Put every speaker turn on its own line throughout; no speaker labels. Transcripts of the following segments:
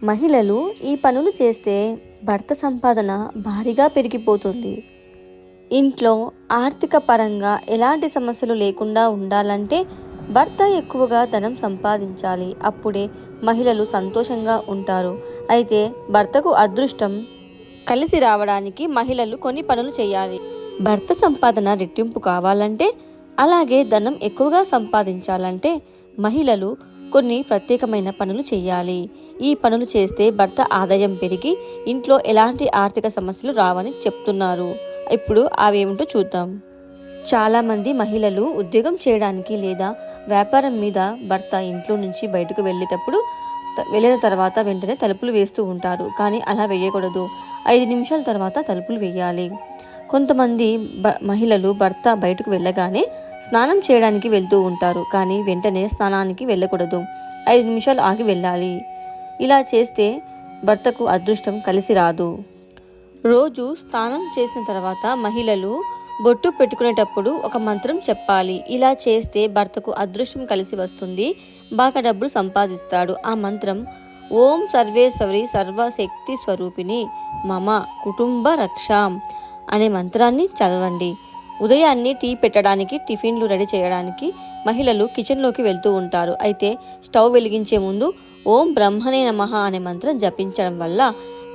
మహిళలు ఈ పనులు చేస్తే భర్త సంపాదన భారీగా పెరిగిపోతుంది. ఇంట్లో ఆర్థిక పరంగా ఎలాంటి సమస్యలు లేకుండా ఉండాలంటే భర్త ఎక్కువగా ధనం సంపాదించాలి. అప్పుడే మహిళలు సంతోషంగా ఉంటారు. అయితే భర్తకు అదృష్టం కలిసి రావడానికి మహిళలు కొన్ని పనులు చేయాలి. భర్త సంపాదన రెట్టింపు కావాలంటే, అలాగే ధనం ఎక్కువగా సంపాదించాలంటే మహిళలు కొన్ని ప్రత్యేకమైన పనులు చేయాలి. ఈ పనులు చేస్తే భర్త ఆదాయం పెరిగి ఇంట్లో ఎలాంటి ఆర్థిక సమస్యలు రావని చెప్తున్నారు. ఇప్పుడు అవేమిటో చూద్దాం. చాలామంది మహిళలు ఉద్యోగం చేయడానికి లేదా వ్యాపారం మీద భర్త ఇంట్లో నుంచి బయటకు వెళ్ళిన తర్వాత వెంటనే తలుపులు వేస్తూ ఉంటారు. కానీ అలా వేయకూడదు. 5 నిమిషాల తర్వాత తలుపులు వేయాలి. కొంతమంది మహిళలు భర్త బయటకు వెళ్ళగానే స్నానం చేయడానికి వెళ్తూ ఉంటారు. కానీ వెంటనే స్నానానికి వెళ్ళకూడదు. 5 నిమిషాలు ఆగి వెళ్ళాలి. ఇలా చేస్తే భర్తకు అదృష్టం కలిసి రాదు. రోజు స్నానం చేసిన తర్వాత మహిళలు బొట్టు పెట్టుకునేటప్పుడు ఒక మంత్రం చెప్పాలి. ఇలా చేస్తే భర్తకు అదృష్టం కలిసి వస్తుంది. బాగా డబ్బులు సంపాదిస్తాడు. ఆ మంత్రం ఓం సర్వేశ్వరి సర్వశక్తి స్వరూపిణి మమ కుటుంబ రక్షాం అనే మంత్రాన్ని చదవండి. ఉదయాన్నే టీ పెట్టడానికి, టిఫిన్లు రెడీ చేయడానికి మహిళలు కిచెన్లోకి వెళ్తూ ఉంటారు. అయితే స్టవ్ వెలిగించే ముందు ఓం బ్రహ్మణే నమః అనే మంత్రం జపించడం వల్ల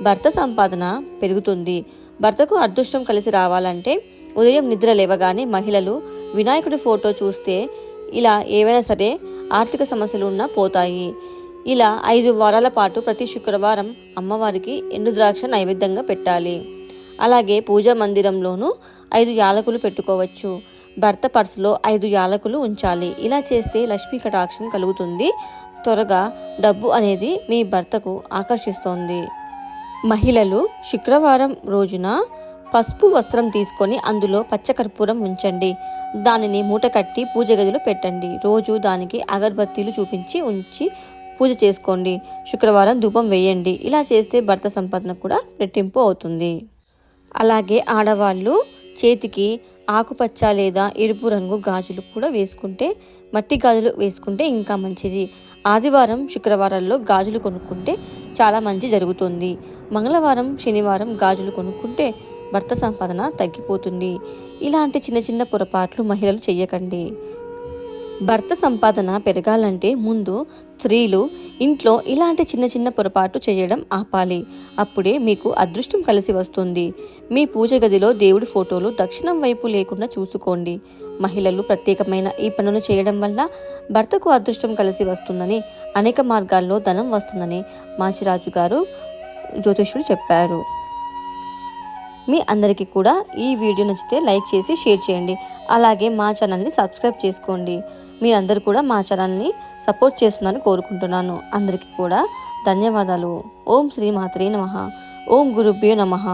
భర్త సంపాదన పెరుగుతుంది. భర్తకు అదృష్టం కలిసి రావాలంటే ఉదయం నిద్ర లేవగానే మహిళలు వినాయకుడి ఫోటో చూస్తే ఇలా ఏవైనా సరే ఆర్థిక సమస్యలు ఉన్నా పోతాయి. ఇలా 5 వారాల పాటు ప్రతి శుక్రవారం అమ్మవారికి ఎండు ద్రాక్ష నైవేద్యంగా పెట్టాలి. అలాగే పూజా మందిరంలోనూ 5 యాలకులు పెట్టుకోవచ్చు. భర్త పర్సులో 5 యాలకులు ఉంచాలి. ఇలా చేస్తే లక్ష్మీ కటాక్షం కలుగుతుంది. త్వరగా డబ్బు అనేది మీ భర్తకు ఆకర్షిస్తోంది. మహిళలు శుక్రవారం రోజున పసుపు వస్త్రం తీసుకొని అందులో పచ్చకర్పూరం ఉంచండి. దానిని మూట కట్టి పూజ గదిలో పెట్టండి. రోజు దానికి అగరబత్తీలు ఉంచి పూజ చేసుకోండి. శుక్రవారం ధూపం వేయండి. ఇలా చేస్తే భర్త సంపాదన కూడా రెట్టింపు అవుతుంది. అలాగే ఆడవాళ్ళు చేతికి ఆకుపచ్చ లేదా ఎరుపు రంగు గాజులు కూడా మట్టి గాజులు వేసుకుంటే ఇంకా మంచిది. ఆదివారం, శుక్రవారాల్లో గాజులు కొనుక్కుంటే చాలా మంచి జరుగుతుంది. మంగళవారం, శనివారం గాజులు కొనుక్కుంటే భర్త సంపాదన తగ్గిపోతుంది. ఇలాంటి చిన్న చిన్న పొరపాట్లు మహిళలు చెయ్యకండి. భర్త సంపాదన పెరగాలంటే ముందు స్త్రీలు ఇంట్లో ఇలాంటి చిన్న చిన్న పొరపాటు చేయడం ఆపాలి. అప్పుడే మీకు అదృష్టం కలిసి వస్తుంది. మీ పూజ గదిలో దేవుడి ఫోటోలు దక్షిణం వైపు లేకుండా చూసుకోండి. మహిళలు ప్రత్యేకమైన ఈ పనులు చేయడం వల్ల భర్తకు అదృష్టం కలిసి వస్తుందని, అనేక మార్గాల్లో ధనం వస్తుందని మాచిరాజు గారు జ్యోతిష్యుడు చెప్పారు. మీ అందరికీ కూడా ఈ వీడియో నచ్చితే లైక్ చేసి షేర్ చేయండి. అలాగే మా ఛానల్ని సబ్స్క్రైబ్ చేసుకోండి. మీరందరూ కూడా మా ఛానల్ని సపోర్ట్ చేస్తున్నారని కోరుకుంటున్నాను. అందరికీ కూడా ధన్యవాదాలు. ఓం శ్రీ మాత్రే నమః. ఓం గురుభ్యో నమః.